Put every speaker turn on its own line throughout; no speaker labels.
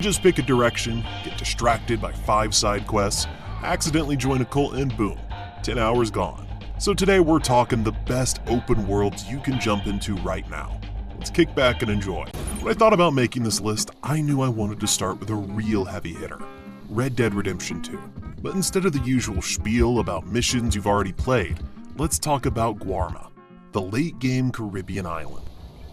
Just pick a direction, get distracted by 5 side quests, accidentally join a cult, and boom, 10 hours gone. So today we're talking the best open worlds you can jump into right now. Let's kick back and enjoy. When I thought about making this list, I knew I wanted to start with a real heavy hitter, Red Dead Redemption 2. But instead of the usual spiel about missions you've already played, let's talk about Guarma, the late-game Caribbean island.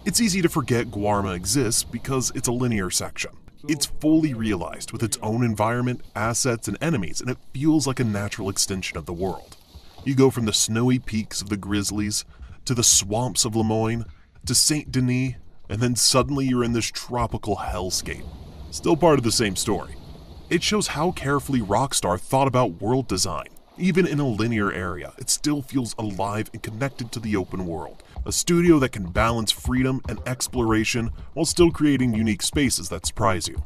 It's easy to forget Guarma exists because it's a linear section. It's fully realized with its own environment, assets, and enemies, and it feels like a natural extension of the world. You go from the snowy peaks of the Grizzlies, to the swamps of Lemoyne, to Saint Denis, and then suddenly you're in this tropical hellscape. Still part of the same story. It shows how carefully Rockstar thought about world design. Even in a linear area, it still feels alive and connected to the open world. A studio that can balance freedom and exploration while still creating unique spaces that surprise you.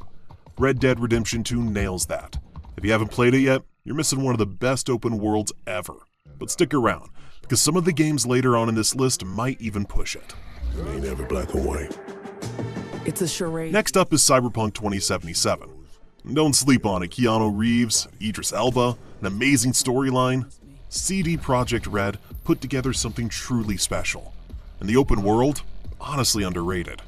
Red Dead Redemption 2 nails that. If you haven't played it yet, you're missing one of the best open worlds ever. But stick around, because some of the games later on in this list might even push it.
It ain't ever black and white.
It's a charade.
Next up is Cyberpunk 2077. Don't sleep on it. Keanu Reeves, Idris Elba, an amazing storyline. CD Projekt Red put together something truly special. And the open world, honestly underrated.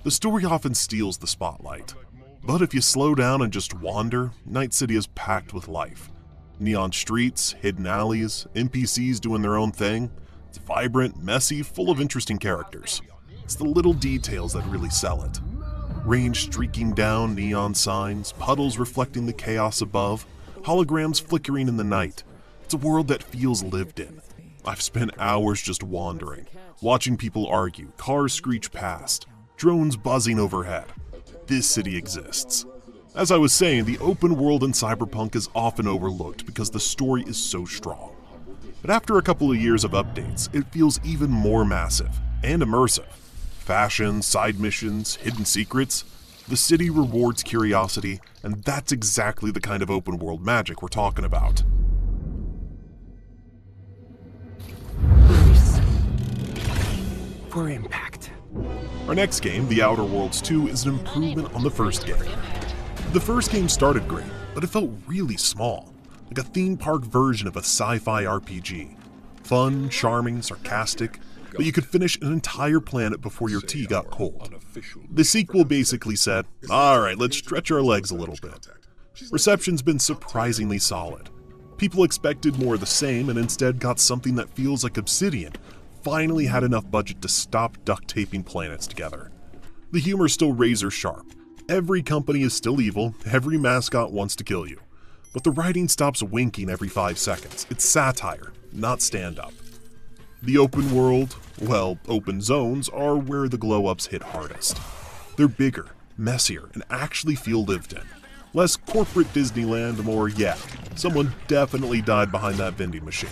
The story often steals the spotlight. But if you slow down and just wander, Night City is packed with life. Neon streets, hidden alleys, NPCs doing their own thing. It's vibrant, messy, full of interesting characters. It's the little details that really sell it. Rain streaking down neon signs, puddles reflecting the chaos above, holograms flickering in the night. It's a world that feels lived in. I've spent hours just wandering, watching people argue, cars screech past, drones buzzing overhead. This city exists. As I was saying, the open world in Cyberpunk is often overlooked because the story is so strong. But after a couple of years of updates, it feels even more massive and immersive. Fashion, side missions, hidden secrets. The city rewards curiosity, and that's exactly the kind of open world magic we're talking about.
For impact.
Our next game, The Outer Worlds 2, is an improvement on the first game. The first game started great, but it felt really small, like a theme park version of a sci-fi RPG. Fun, charming, sarcastic, but you could finish an entire planet before your tea got cold. The sequel basically said, alright, let's stretch our legs a little bit. Reception's been surprisingly solid. People expected more of the same and instead got something that feels like Obsidian finally had enough budget to stop duct taping planets together. The humor's still razor sharp. Every company is still evil, every mascot wants to kill you. But the writing stops winking every 5 seconds. It's satire, not stand-up. The open world, well, open zones, are where the glow-ups hit hardest. They're bigger, messier, and actually feel lived in. Less corporate Disneyland, more, yeah, someone definitely died behind that vending machine.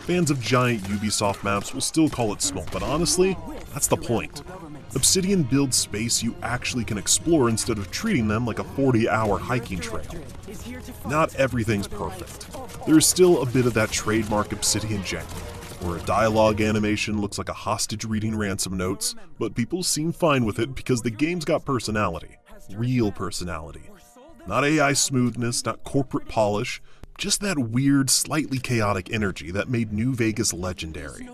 Fans of giant Ubisoft maps will still call it small, but honestly, that's the point. Obsidian builds space you actually can explore instead of treating them like a 40-hour hiking trail. Not everything's perfect. There's still a bit of that trademark Obsidian jank, where a dialogue animation looks like a hostage reading ransom notes, but people seem fine with it because the game's got personality. Real personality. Not AI smoothness, not corporate polish, just that weird, slightly chaotic energy that made New Vegas legendary.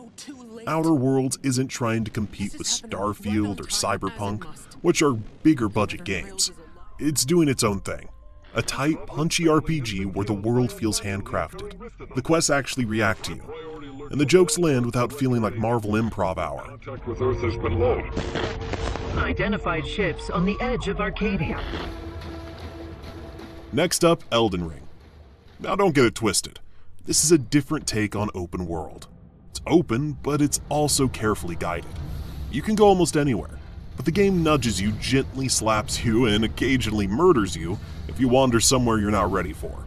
Outer Worlds isn't trying to compete with Starfield or Cyberpunk, which are bigger budget games. It's doing its own thing. A tight, punchy RPG where the world feels handcrafted. The quests actually react to you, and the jokes land without feeling like Marvel Improv Hour.
Contact with Earth has been low.
Identified ships on the edge of Arcadia.
Next up, Elden Ring. Now don't get it twisted. This is a different take on open world. It's open, but it's also carefully guided. You can go almost anywhere, but the game nudges you, gently slaps you, and occasionally murders you if you wander somewhere you're not ready for.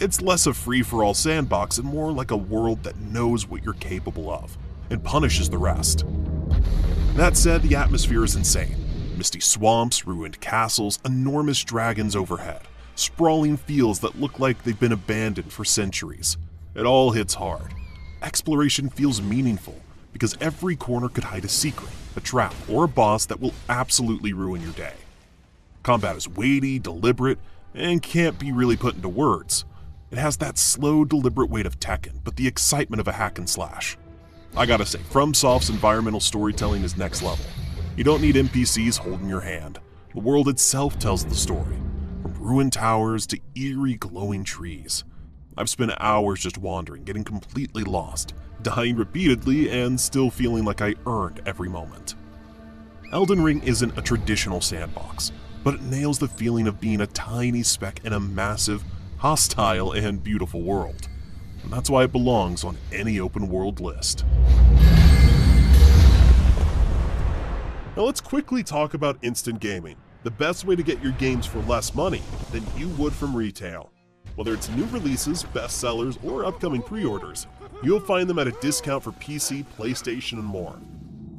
It's less a free-for-all sandbox and more like a world that knows what you're capable of, and punishes the rest. That said, the atmosphere is insane. Misty swamps, ruined castles, enormous dragons overhead. Sprawling fields that look like they've been abandoned for centuries. It all hits hard. Exploration feels meaningful because every corner could hide a secret, a trap, or a boss that will absolutely ruin your day. Combat is weighty, deliberate, and can't be really put into words. It has that slow, deliberate weight of Tekken, but the excitement of a hack and slash. I gotta say, FromSoft's environmental storytelling is next level. You don't need NPCs holding your hand. The world itself tells the story, from ruined towers to eerie glowing trees. I've spent hours just wandering, getting completely lost, dying repeatedly, and still feeling like I earned every moment. Elden Ring isn't a traditional sandbox, but it nails the feeling of being a tiny speck in a massive, hostile, and beautiful world. And that's why it belongs on any open world list. Now let's quickly talk about instant gaming, the best way to get your games for less money than you would from retail. Whether it's new releases, bestsellers, or upcoming pre-orders, you'll find them at a discount for PC, PlayStation, and more.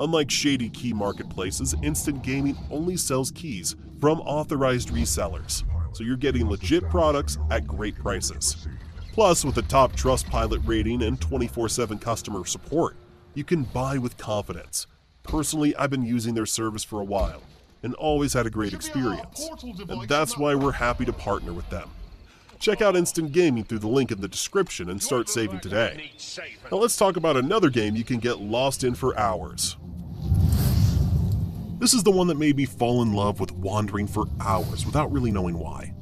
Unlike shady key marketplaces, instant gaming only sells keys from authorized resellers, so you're getting legit products at great prices. Plus, with a top Trustpilot rating and 24/7 customer support, you can buy with confidence. Personally, I've been using their service for a while and always had a great experience, and that's why we're happy to partner with them. Check out Instant Gaming through the link in the description and start saving today. Now let's talk about another game you can get lost in for hours. This is the one that made me fall in love with wandering for hours without really knowing why.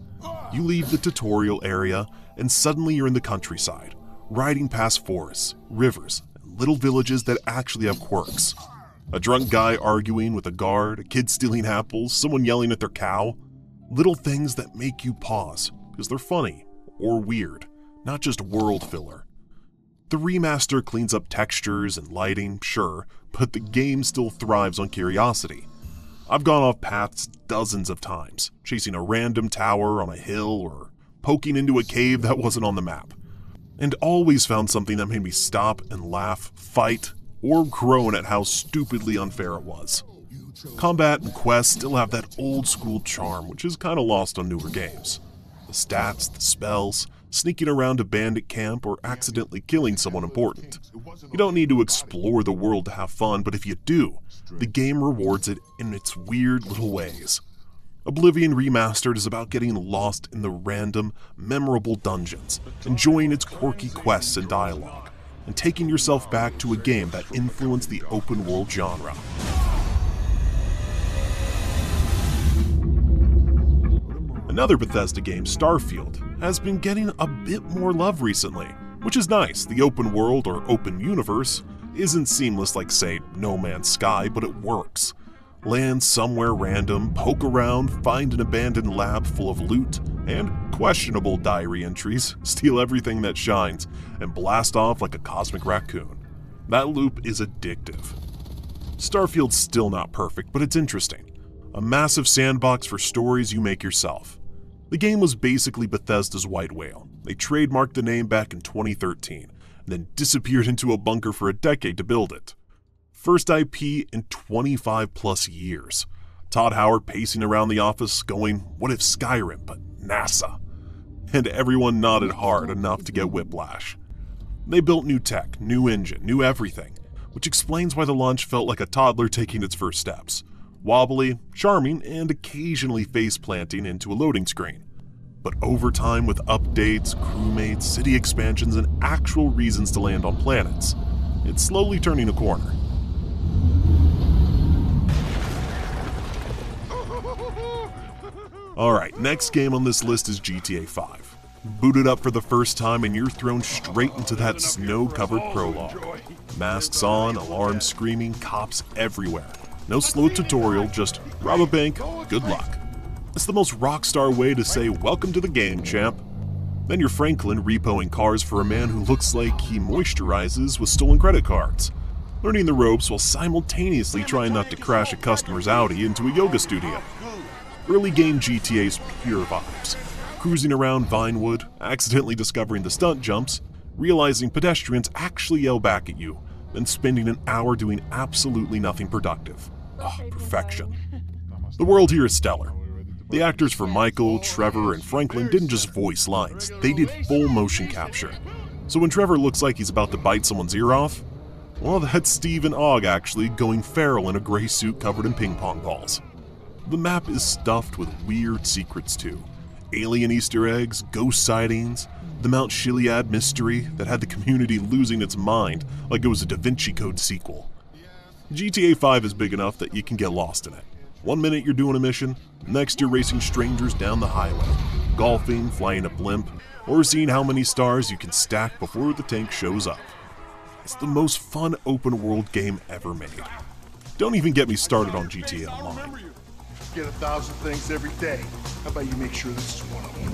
You leave the tutorial area and suddenly you're in the countryside, riding past forests, rivers, and little villages that actually have quirks. A drunk guy arguing with a guard, a kid stealing apples, someone yelling at their cow. Little things that make you pause because they're funny or weird, not just world filler. The remaster cleans up textures and lighting, sure, but the game still thrives on curiosity. I've gone off paths dozens of times, chasing a random tower on a hill or poking into a cave that wasn't on the map, and always found something that made me stop and laugh, fight, or groan at how stupidly unfair it was. Combat and quests still have that old school charm, which is kinda lost on newer games. The stats, the spells, sneaking around a bandit camp, or accidentally killing someone important. You don't need to explore the world to have fun, but if you do, the game rewards it in its weird little ways. Oblivion Remastered is about getting lost in the random, memorable dungeons, enjoying its quirky quests and dialogue, and taking yourself back to a game that influenced the open world genre. Another Bethesda game, Starfield, has been getting a bit more love recently, which is nice. The open world or open universe isn't seamless like, say, No Man's Sky, but it works. Land somewhere random, poke around, find an abandoned lab full of loot and questionable diary entries, steal everything that shines, and blast off like a cosmic raccoon. That loop is addictive. Starfield's still not perfect, but it's interesting. A massive sandbox for stories you make yourself. The game was basically Bethesda's White Whale. They trademarked the name back in 2013, and then disappeared into a bunker for a decade to build it. First IP in 25 plus years. Todd Howard pacing around the office going, what if Skyrim, but NASA? And everyone nodded hard enough to get whiplash. They built new tech, new engine, new everything, which explains why the launch felt like a toddler taking its first steps. Wobbly, charming, and occasionally face-planting into a loading screen. But over time, with updates, crewmates, city expansions, and actual reasons to land on planets, it's slowly turning a corner. Alright, next game on this list is GTA 5. Boot it up for the first time and you're thrown straight into that snow-covered prologue. Masks on, alarms screaming, cops everywhere. No slow tutorial, just rob a bank, good luck. It's the most rockstar way to say welcome to the game, champ. Then you're Franklin repoing cars for a man who looks like he moisturizes with stolen credit cards, learning the ropes while simultaneously trying not to crash a customer's Audi into a yoga studio. Early game GTA's pure vibes. Cruising around Vinewood, accidentally discovering the stunt jumps, realizing pedestrians actually yell back at you, then spending an hour doing absolutely nothing productive. Perfection. The world here is stellar. The actors for Michael, Trevor, and Franklin didn't just voice lines, they did full motion capture. So when Trevor looks like he's about to bite someone's ear off, well, that's Stephen Ogg actually going feral in a gray suit covered in ping pong balls. The map is stuffed with weird secrets too. Alien Easter eggs, ghost sightings, the Mount Chiliad mystery that had the community losing its mind like it was a Da Vinci Code sequel. GTA 5 is big enough that you can get lost in it. One minute you're doing a mission, next you're racing strangers down the highway, golfing, flying a blimp, or seeing how many stars you can stack before the tank shows up. It's the most fun open world game ever made. Don't even get me started on GTA Online.
Get 1,000 things every day. How about you make sure this is one of them?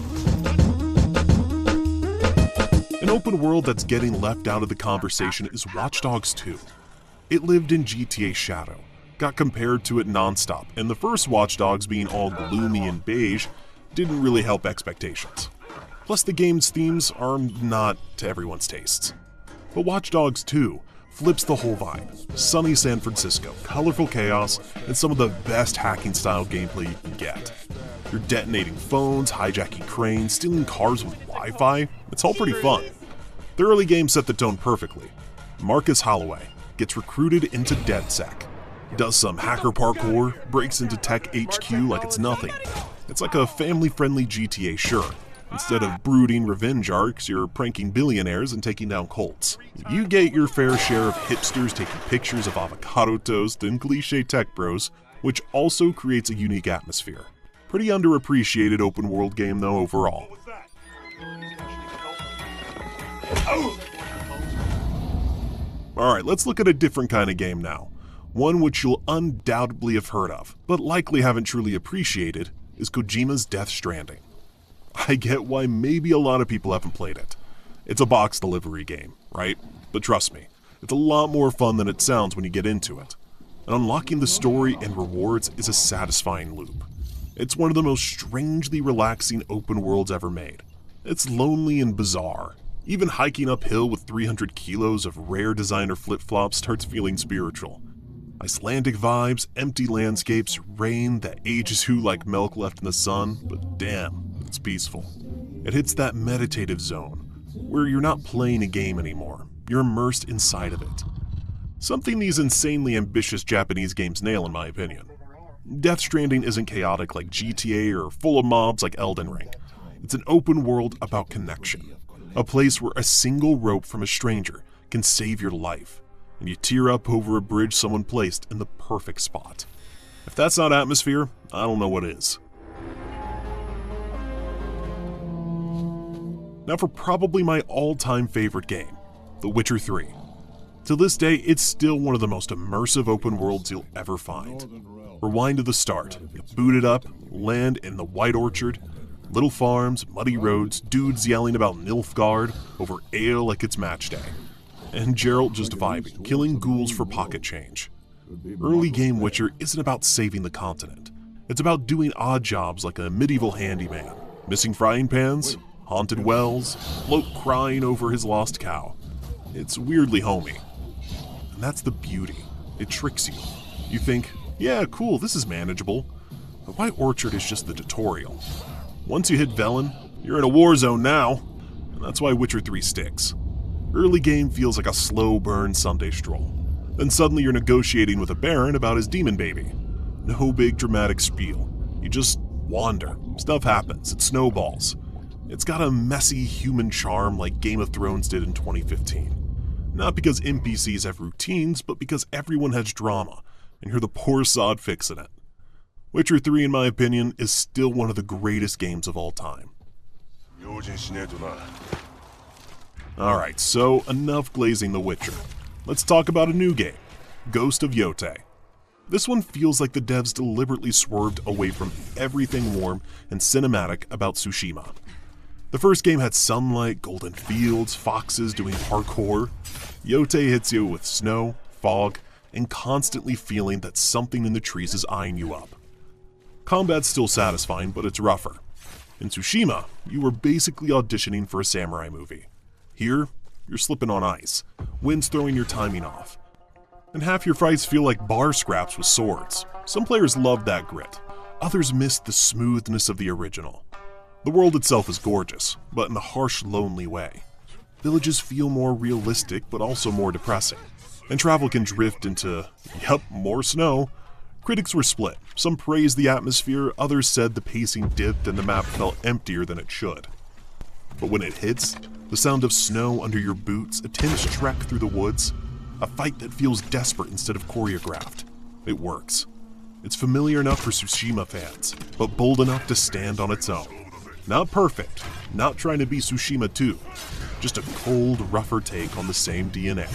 An open world that's getting left out of the conversation is Watch Dogs 2. It lived in GTA's shadow, got compared to it nonstop, and the first Watch Dogs being all gloomy and beige didn't really help expectations. Plus the game's themes are not to everyone's tastes. But Watch Dogs 2 flips the whole vibe. Sunny San Francisco, colorful chaos, and some of the best hacking style gameplay you can get. You're detonating phones, hijacking cranes, stealing cars with Wi-Fi. It's all pretty fun. The early game set the tone perfectly. Marcus Holloway gets recruited into DedSec, does some hacker parkour, breaks into Tech HQ like it's nothing. It's like a family-friendly GTA, sure. Instead of brooding revenge arcs, you're pranking billionaires and taking down cults. You get your fair share of hipsters taking pictures of avocado toast and cliche tech bros, which also creates a unique atmosphere. Pretty underappreciated open world game though overall. Alright, let's look at a different kind of game now. One which you'll undoubtedly have heard of, but likely haven't truly appreciated, is Kojima's Death Stranding. I get why maybe a lot of people haven't played it. It's a box delivery game, right? But trust me, it's a lot more fun than it sounds when you get into it. And unlocking the story and rewards is a satisfying loop. It's one of the most strangely relaxing open worlds ever made. It's lonely and bizarre. Even hiking uphill with 300 kilos of rare designer flip-flops starts feeling spiritual. Icelandic vibes, empty landscapes, rain that ages you like milk left in the sun, but damn, it's peaceful. It hits that meditative zone, where you're not playing a game anymore, you're immersed inside of it. Something these insanely ambitious Japanese games nail in my opinion. Death Stranding isn't chaotic like GTA or full of mobs like Elden Ring. It's an open world about connection, a place where a single rope from a stranger can save your life, and you tear up over a bridge someone placed in the perfect spot. If that's not atmosphere, I don't know what is. Now for probably my all-time favorite game, The Witcher 3. To this day, it's still one of the most immersive open worlds you'll ever find. Rewind to the start, you boot it up, land in the White Orchard, little farms, muddy roads, dudes yelling about Nilfgaard over ale like it's match day, and Geralt just vibing, killing ghouls for pocket change. Early game Witcher isn't about saving the continent. It's about doing odd jobs like a medieval handyman, missing frying pans, haunted wells, bloke crying over his lost cow. It's weirdly homey. And that's the beauty. It tricks you. You think, yeah, cool, this is manageable. The White Orchard is just the tutorial. Once you hit Velen, you're in a war zone now, and that's why Witcher 3 sticks. Early game feels like a slow burn Sunday stroll. Then suddenly you're negotiating with a baron about his demon baby. No big dramatic spiel. You just wander. Stuff happens. It snowballs. It's got a messy human charm like Game of Thrones did in 2015. Not because NPCs have routines, but because everyone has drama, and you're the poor sod fixing it. Witcher 3, in my opinion, is still one of the greatest games of all time. Alright, so enough glazing The Witcher. Let's talk about a new game, Ghost of Yotei. This one feels like the devs deliberately swerved away from everything warm and cinematic about Tsushima. The first game had sunlight, golden fields, foxes doing parkour. Yotei hits you with snow, fog, and constantly feeling that something in the trees is eyeing you up. Combat's still satisfying, but it's rougher. In Tsushima, you were basically auditioning for a samurai movie. Here, you're slipping on ice, wind's throwing your timing off. And half your fights feel like bar scraps with swords. Some players love that grit, others miss the smoothness of the original. The world itself is gorgeous, but in a harsh, lonely way. Villages feel more realistic, but also more depressing. And travel can drift into, yep, more snow, Critics were split. Some praised the atmosphere, others said the pacing dipped and the map felt emptier than it should. But when it hits, the sound of snow under your boots, a tense trek through the woods, a fight that feels desperate instead of choreographed, it works. It's familiar enough for Tsushima fans, but bold enough to stand on its own. Not perfect, not trying to be Tsushima 2, just a cold, rougher take on the same DNA.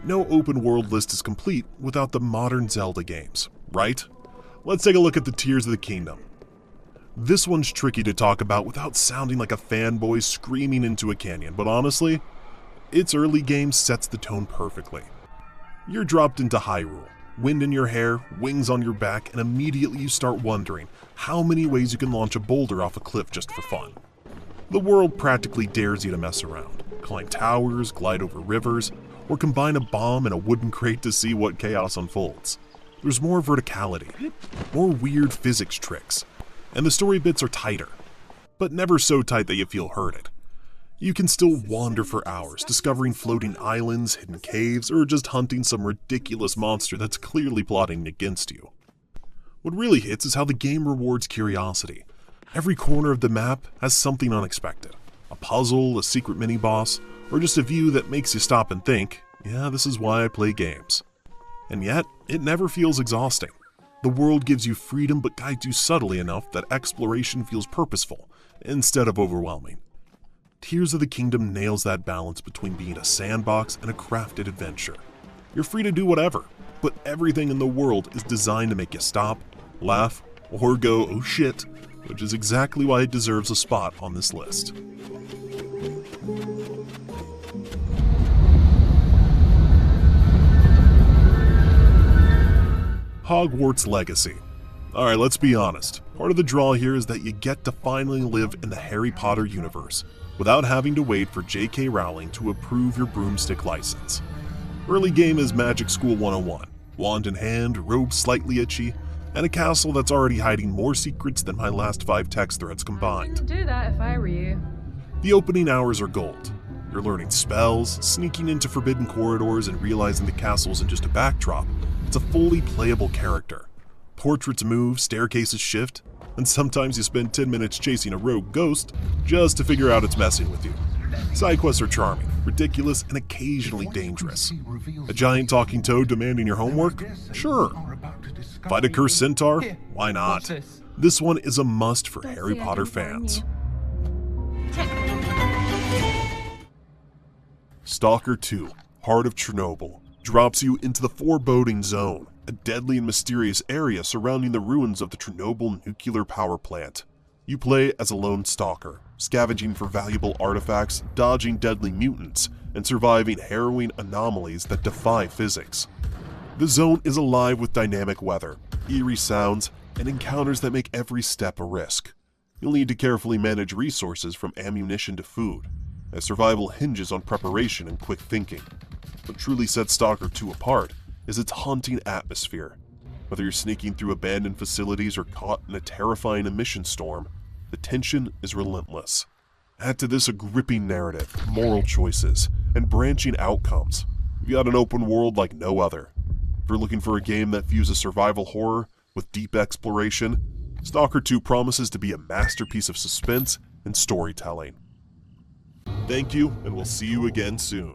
No open world list is complete without the modern Zelda games, right? Let's take a look at the Tears of the Kingdom. This one's tricky to talk about without sounding like a fanboy screaming into a canyon, but honestly, its early game sets the tone perfectly. You're dropped into Hyrule, wind in your hair, wings on your back, and immediately you start wondering how many ways you can launch a boulder off a cliff just for fun. The world practically dares you to mess around, climb towers, glide over rivers, or combine a bomb and a wooden crate to see what chaos unfolds. There's more verticality, more weird physics tricks, and the story bits are tighter, but never so tight that you feel hurted. You can still wander for hours, discovering floating islands, hidden caves, or just hunting some ridiculous monster that's clearly plotting against you. What really hits is how the game rewards curiosity. Every corner of the map has something unexpected. A puzzle, a secret mini-boss, or just a view that makes you stop and think, yeah, this is why I play games. And yet, it never feels exhausting. The world gives you freedom but guides you subtly enough that exploration feels purposeful, instead of overwhelming. Tears of the Kingdom nails that balance between being a sandbox and a crafted adventure. You're free to do whatever, but everything in the world is designed to make you stop, laugh, or go, oh shit, which is exactly why it deserves a spot on this list. Hogwarts Legacy. Alright, let's be honest. Part of the draw here is that you get to finally live in the Harry Potter universe without having to wait for J.K. Rowling to approve your broomstick license. Early game is Magic School 101, wand in hand, robe slightly itchy, and a castle that's already hiding more secrets than my last 5 text threads combined.
I wouldn't do that if I were you.
The opening hours are gold. You're learning spells, sneaking into forbidden corridors, and realizing the castle isn't just a backdrop. It's a fully playable character. Portraits move, staircases shift, and sometimes you spend 10 minutes chasing a rogue ghost just to figure out it's messing with you. Side quests are charming, ridiculous, and occasionally dangerous. A giant talking toad demanding your homework? Sure. Fight a cursed centaur? Why not? This one is a must for Harry Potter fans. Stalker 2, Heart of Chernobyl, drops you into the Foreboding Zone, a deadly and mysterious area surrounding the ruins of the Chernobyl nuclear power plant. You play as a lone stalker, scavenging for valuable artifacts, dodging deadly mutants, and surviving harrowing anomalies that defy physics. The zone is alive with dynamic weather, eerie sounds, and encounters that make every step a risk. You'll need to carefully manage resources from ammunition to food, as survival hinges on preparation and quick thinking. What truly sets Stalker 2 apart is its haunting atmosphere. Whether you're sneaking through abandoned facilities or caught in a terrifying emission storm, the tension is relentless. Add to this a gripping narrative, moral choices, and branching outcomes. You've got an open world like no other. If you're looking for a game that fuses survival horror with deep exploration, Stalker 2 promises to be a masterpiece of suspense and storytelling. Thank you, and we'll see you again soon.